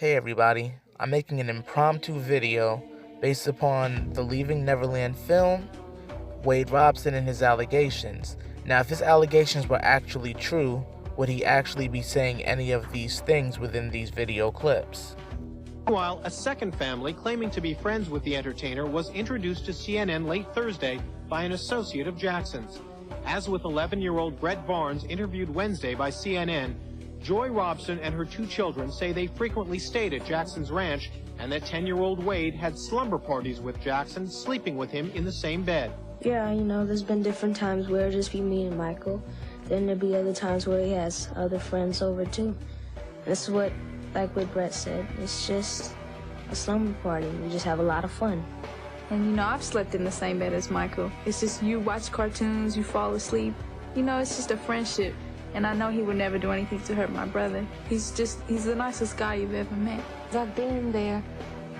Hey everybody, I'm making an impromptu video based upon the Leaving Neverland film, Wade Robson and his allegations. Now, if his allegations were actually true, would he actually be saying any of these things within these video clips? Meanwhile, a second family claiming to be friends with the entertainer was introduced to CNN late Thursday by an associate of Jackson's. As with 11-year-old Brett Barnes, interviewed Wednesday by CNN, Joy Robson and her two children say they frequently stayed at Jackson's ranch and that 10-year-old Wade had slumber parties with Jackson, sleeping with him in the same bed. Yeah, there's been different times where it'll just be me and Michael. Then there'll be other times where he has other friends over too. This is what Brett said, it's just a slumber party. We just have a lot of fun. And I've slept in the same bed as Michael. It's just you watch cartoons, you fall asleep. It's just a friendship. And I know he would never do anything to hurt my brother. He's the nicest guy you've ever met. I've been there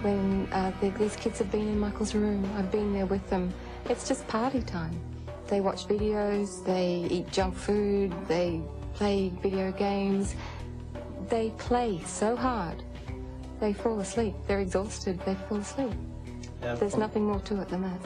when these kids have been in Michael's room. I've been there with them. It's just party time. They watch videos, they eat junk food, they play video games. They play so hard, they fall asleep. They're exhausted, they fall asleep. Yeah, there's nothing more to it than that.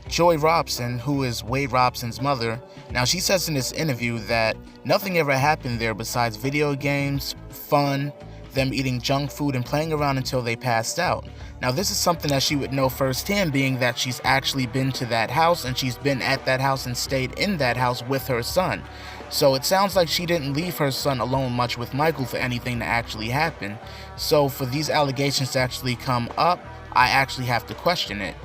Joy Robson, who is Wade Robson's mother, now she says in this interview that nothing ever happened there besides video games, fun, them eating junk food and playing around until they passed out. Now this is something that she would know firsthand, being that she's actually been to that house and she's been at that house and stayed in that house with her son. So it sounds like she didn't leave her son alone much with Michael for anything to actually happen. So for these allegations to actually come up, I actually have to question it.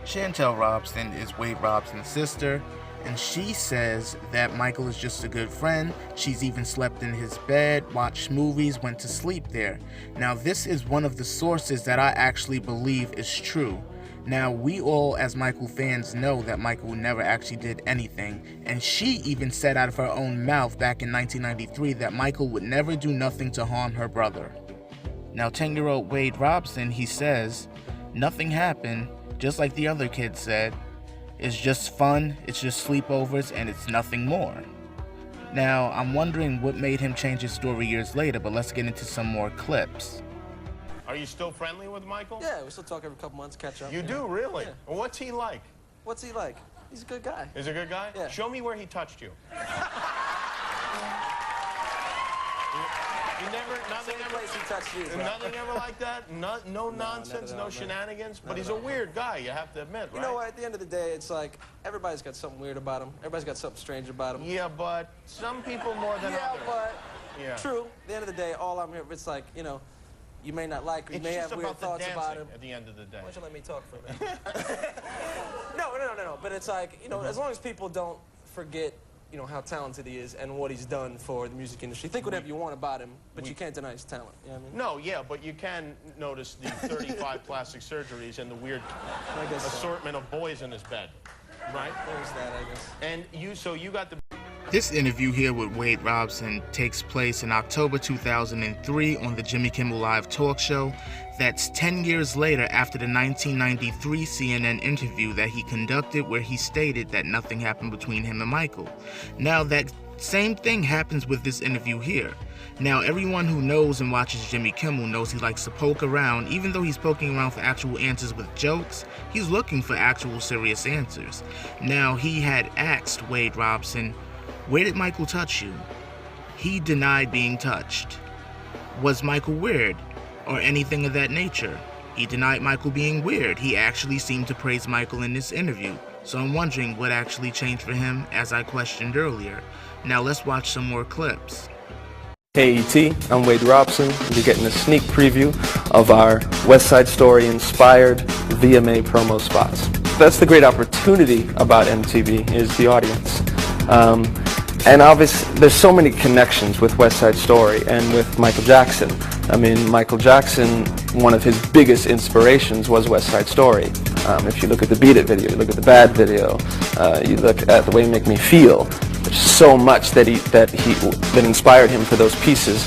Chantel Robson is Wade Robson's sister, and she says that Michael is just a good friend. She's even slept in his bed, watched movies, went to sleep there. Now this is one of the sources that I actually believe is true. Now we all as Michael fans know that Michael never actually did anything, and she even said out of her own mouth back in 1993 that Michael would never do nothing to harm her brother. Now 10-year-old Wade Robson, he says, nothing happened. Just like the other kids said, it's just fun, it's just sleepovers, and it's nothing more. Now, I'm wondering what made him change his story years later, but let's get into some more clips. Are you still friendly with Michael? Yeah, we still talk every couple months, catch up. You do, really? Yeah. Well, what's he like? What's he like? He's a good guy. He's a good guy? Yeah. Show me where he touched you. You never, nothing ever, place he touched you, bro. nothing ever like that? No nonsense, no shenanigans? But he's a weird guy, you have to admit, right? You know what, at the end of the day, it's like, everybody's got something weird about him. Everybody's got something strange about him. Yeah, but some people more than others. Yeah, true. At the end of the day, all I'm here, it's like, you may not like, or you may have weird thoughts about him. At the end of the day. Why don't you let me talk for a minute? No. But it's like, as long as people don't forget how talented he is and what he's done for the music industry. Think whatever you want about him, but you can't deny his talent. You know what I mean? No, yeah, but you can notice the 35 plastic surgeries and the weird assortment of boys in his bed, right? There's that, I guess. And so you got the... This interview here with Wade Robson takes place in October 2003 on the Jimmy Kimmel Live talk show. That's 10 years later after the 1993 CNN interview that he conducted, where he stated that nothing happened between him and Michael. Now that same thing happens with this interview here. Now everyone who knows and watches Jimmy Kimmel knows he likes to poke around. Even though he's poking around for actual answers with jokes, he's looking for actual serious answers. Now he had asked Wade Robson, "Where did Michael touch you?" He denied being touched. Was Michael weird? Or anything of that nature? He denied Michael being weird. He actually seemed to praise Michael in this interview. So I'm wondering what actually changed for him, as I questioned earlier. Now let's watch some more clips. Hey ET, I'm Wade Robson. You're getting a sneak preview of our West Side Story inspired VMA promo spots. That's the great opportunity about MTV, is the audience. And obviously, there's so many connections with West Side Story and with Michael Jackson. I mean, Michael Jackson, one of his biggest inspirations was West Side Story. If you look at the Beat It video, you look at the Bad video, you look at the way You Make Me Feel, there's so much that inspired him for those pieces.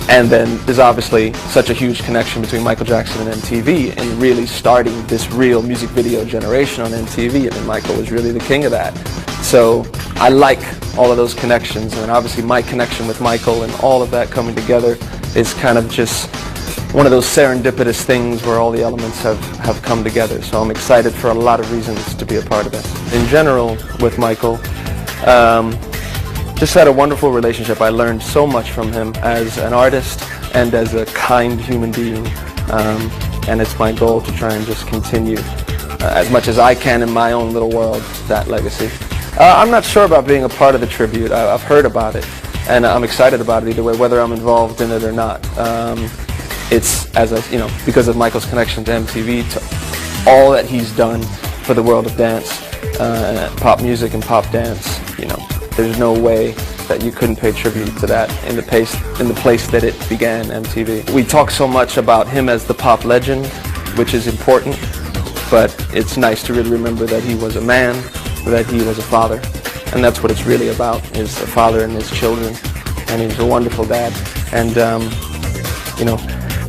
And then there's obviously such a huge connection between Michael Jackson and MTV and really starting this real music video generation on MTV. I mean, Michael was really the king of that. So I like all of those connections, and obviously my connection with Michael and all of that coming together is kind of just one of those serendipitous things where all the elements have come together. So I'm excited for a lot of reasons to be a part of it. In general, with Michael, just had a wonderful relationship. I learned so much from him as an artist and as a kind human being. And it's my goal to try and just continue as much as I can in my own little world, that legacy. I'm not sure about being a part of the tribute. I've heard about it, and I'm excited about it either way, whether I'm involved in it or not. It's, because of Michael's connection to MTV, to all that he's done for the world of dance, pop music and pop dance. There's no way that you couldn't pay tribute to that in the place that it began, MTV. We talk so much about him as the pop legend, which is important, but it's nice to really remember that he was a man, that he was a father, and that's what it's really about, is a father and his children, and he was a wonderful dad, and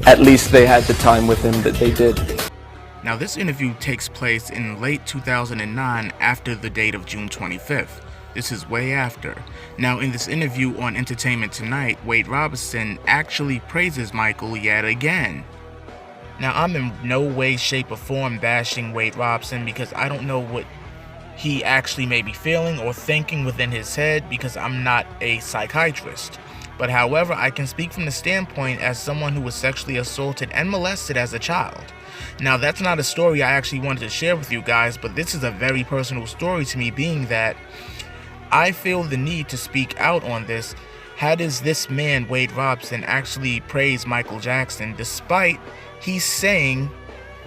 at least they had the time with him that they did. Now this interview takes place in late 2009 after the date of June 25th. This is way after. Now in this interview on Entertainment Tonight, Wade Robson actually praises Michael yet again. Now I'm in no way, shape or form bashing Wade Robson because I don't know what he actually may be feeling or thinking within his head because I'm not a psychiatrist. But however, I can speak from the standpoint as someone who was sexually assaulted and molested as a child. Now that's not a story I actually wanted to share with you guys, but this is a very personal story to me, being that I feel the need to speak out on this. How does this man, Wade Robson, actually praise Michael Jackson despite he's saying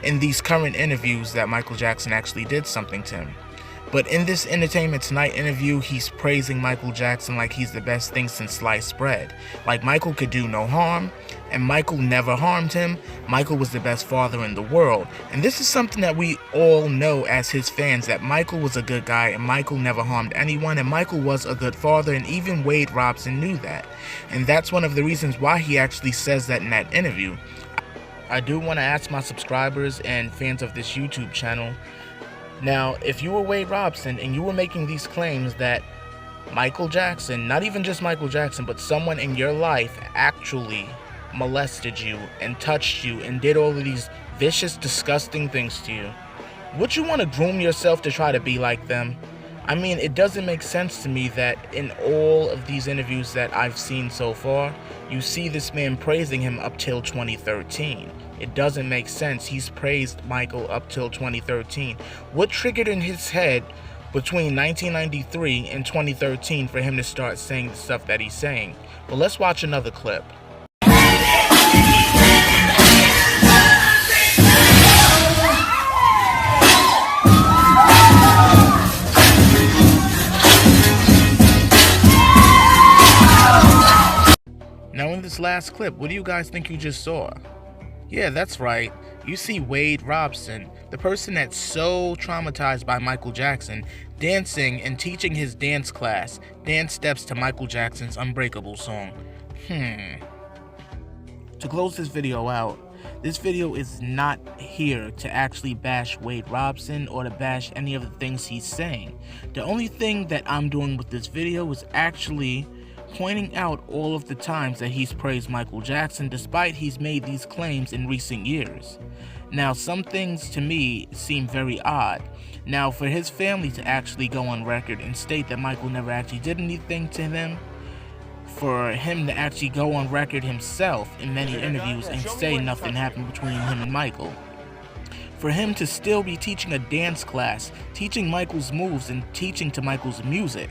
in these current interviews that Michael Jackson actually did something to him? But in this Entertainment Tonight interview, he's praising Michael Jackson like he's the best thing since sliced bread. Like Michael could do no harm, and Michael never harmed him. Michael was the best father in the world. And this is something that we all know as his fans, that Michael was a good guy, and Michael never harmed anyone, and Michael was a good father, and even Wade Robson knew that. And that's one of the reasons why he actually says that in that interview. I do want to ask my subscribers and fans of this YouTube channel, now, if you were Wade Robson and you were making these claims that Michael Jackson, not even just Michael Jackson, but someone in your life actually molested you and touched you and did all of these vicious, disgusting things to you, would you want to groom yourself to try to be like them? I mean, it doesn't make sense to me that in all of these interviews that I've seen so far, you see this man praising him up till 2013. It doesn't make sense. He's praised Michael up till 2013. What triggered in his head between 1993 and 2013 for him to start saying the stuff that he's saying? Well, let's watch another clip. Now in this last clip, what do you guys think you just saw? Yeah, that's right. You see Wade Robson, the person that's so traumatized by Michael Jackson, dancing and teaching his dance class dance steps to Michael Jackson's Unbreakable song. To close this video out, this video is not here to actually bash Wade Robson or to bash any of the things he's saying. The only thing that I'm doing with this video is actually pointing out all of the times that he's praised Michael Jackson despite he's made these claims in recent years. Now, some things to me seem very odd. Now, for his family to actually go on record and state that Michael never actually did anything to them, for him to actually go on record himself in many interviews and say nothing happened between him and Michael, for him to still be teaching a dance class, teaching Michael's moves and teaching to Michael's music.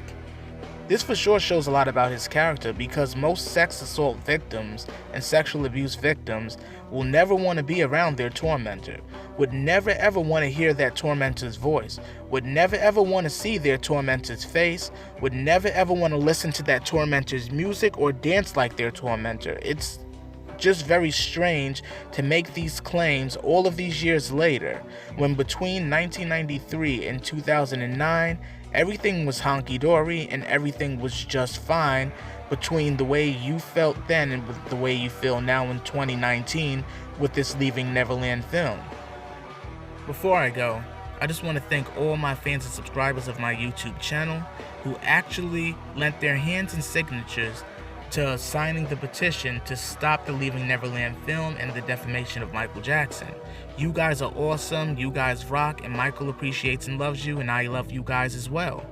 This for sure shows a lot about his character, because most sex assault victims and sexual abuse victims will never want to be around their tormentor, would never ever want to hear that tormentor's voice, would never ever want to see their tormentor's face, would never ever want to listen to that tormentor's music or dance like their tormentor. It's just very strange to make these claims all of these years later, when between 1993 and 2009, everything was honky-dory and everything was just fine between the way you felt then and with the way you feel now in 2019 with this Leaving Neverland film. Before I go, I just want to thank all my fans and subscribers of my YouTube channel who actually lent their hands and signatures to signing the petition to stop the Leaving Neverland film and the defamation of Michael Jackson. You guys are awesome, you guys rock, and Michael appreciates and loves you, and I love you guys as well.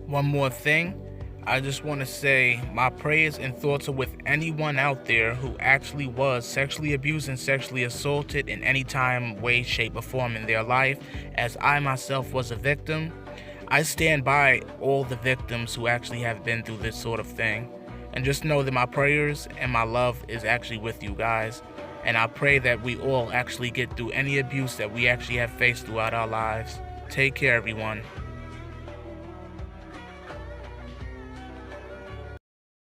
One more thing, I just want to say my prayers and thoughts are with anyone out there who actually was sexually abused and sexually assaulted in any time, way, shape, or form in their life, as I myself was a victim. I stand by all the victims who actually have been through this sort of thing. And just know that my prayers and my love is actually with you guys. And I pray that we all actually get through any abuse that we actually have faced throughout our lives. Take care, everyone.